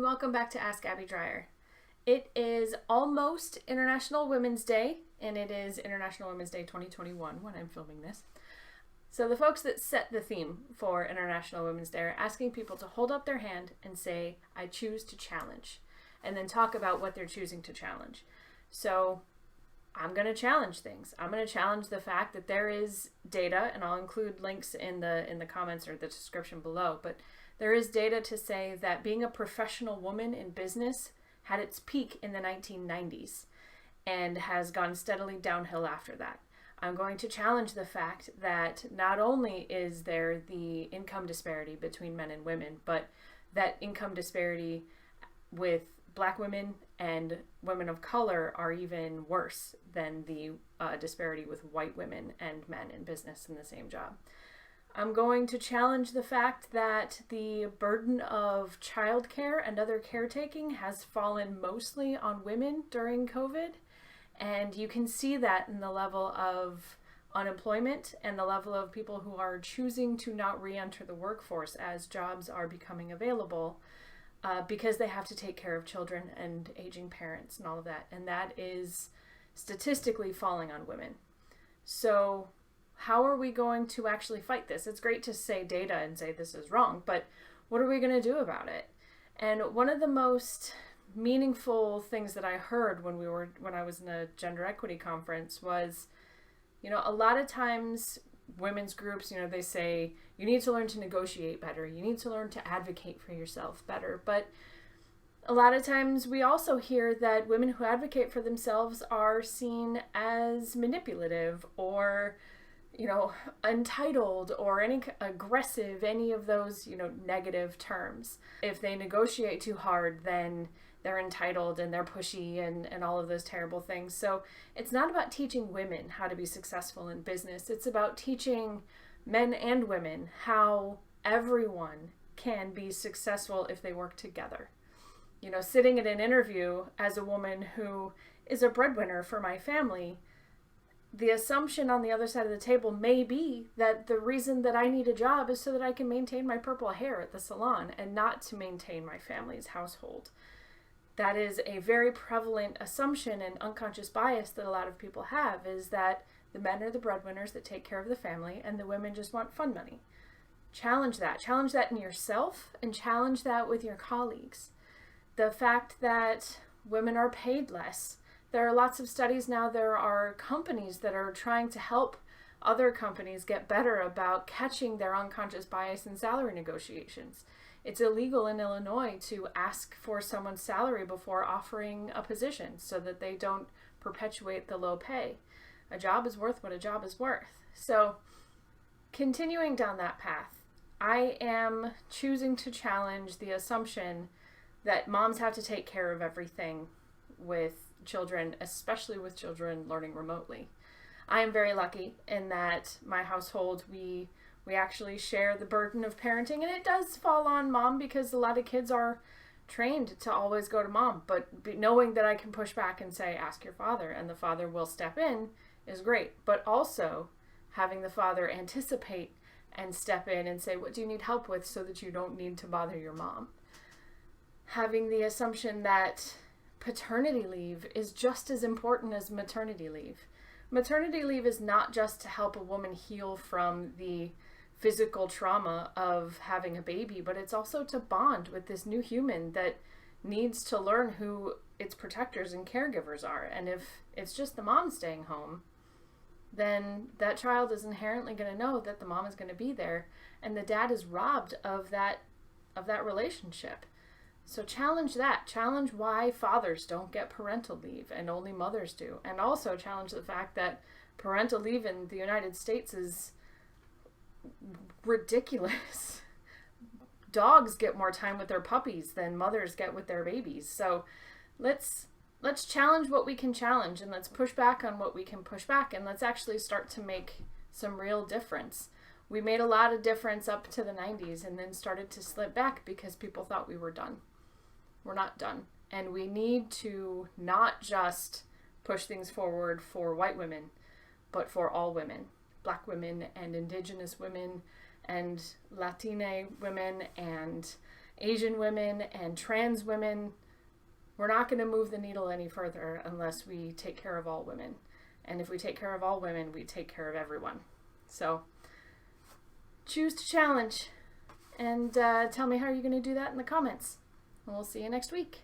welcome back to Ask Abby Dreyer. It is almost International Women's Day, and it is International Women's Day 2021 when I'm filming this. So the folks that set the theme for International Women's Day are asking people to hold up their hand and say, I choose to challenge, and then talk about what they're choosing to challenge. So I'm going to challenge things. I'm going to challenge the fact that there is data, and I'll include links in the comments or the description below, but there is data to say that being a professional woman in business had its peak in the 1990s and has gone steadily downhill after that. I'm going to challenge the fact that not only is there the income disparity between men and women, but that income disparity with Black women and women of color are even worse than the disparity with white women and men in business in the same job. I'm going to challenge the fact that the burden of childcare and other caretaking has fallen mostly on women during COVID. And you can see that in the level of unemployment and the level of people who are choosing to not re-enter the workforce as jobs are becoming available because they have to take care of children and aging parents and all of that. And that is statistically falling on women. So how are we going to actually fight this? It's great to say data and say this is wrong, but what are we going to do about it? And one of the most meaningful things that I heard when I was in a gender equity conference was, a lot of times women's groups, they say you need to learn to negotiate better. You need to learn to advocate for yourself better. But a lot of times we also hear that women who advocate for themselves are seen as manipulative or entitled or any aggressive, any of those, negative terms. If they negotiate too hard, then they're entitled and they're pushy and all of those terrible things. So it's not about teaching women how to be successful in business. It's about teaching men and women how everyone can be successful if they work together. Sitting in an interview as a woman who is a breadwinner for my family, the assumption on the other side of the table may be that the reason that I need a job is so that I can maintain my purple hair at the salon and not to maintain my family's household. That is a very prevalent assumption and unconscious bias that a lot of people have, is that the men are the breadwinners that take care of the family and the women just want fun money. Challenge that. Challenge that in yourself and challenge that with your colleagues. The fact that women are paid less. There are lots of studies now. There are companies that are trying to help other companies get better about catching their unconscious bias in salary negotiations. It's illegal in Illinois to ask for someone's salary before offering a position so that they don't perpetuate the low pay. A job is worth what a job is worth. So, continuing down that path, I am choosing to challenge the assumption that moms have to take care of everything with children, especially with children learning remotely. I am very lucky in that my household, we actually share the burden of parenting, and it does fall on mom because a lot of kids are trained to always go to mom, but knowing that I can push back and say, ask your father, and the father will step in is great. But also having the father anticipate and step in and say, what do you need help with so that you don't need to bother your mom? Having the assumption that paternity leave is just as important as maternity leave. Maternity leave is not just to help a woman heal from the physical trauma of having a baby, but it's also to bond with this new human that needs to learn who its protectors and caregivers are. And if it's just the mom staying home, then that child is inherently going to know that the mom is going to be there, and the dad is robbed of that relationship. So challenge that. Challenge why fathers don't get parental leave and only mothers do. And also challenge the fact that parental leave in the United States is ridiculous. Dogs get more time with their puppies than mothers get with their babies. So let's challenge what we can challenge, and let's push back on what we can push back, and let's actually start to make some real difference. We made a lot of difference up to the 90s and then started to slip back because people thought we were done. We're not done. And we need to not just push things forward for white women, but for all women, Black women and Indigenous women and Latina women and Asian women and trans women, we're not going to move the needle any further unless we take care of all women. And if we take care of all women, we take care of everyone. So choose to challenge, and tell me how you're going to do that in the comments. And we'll see you next week.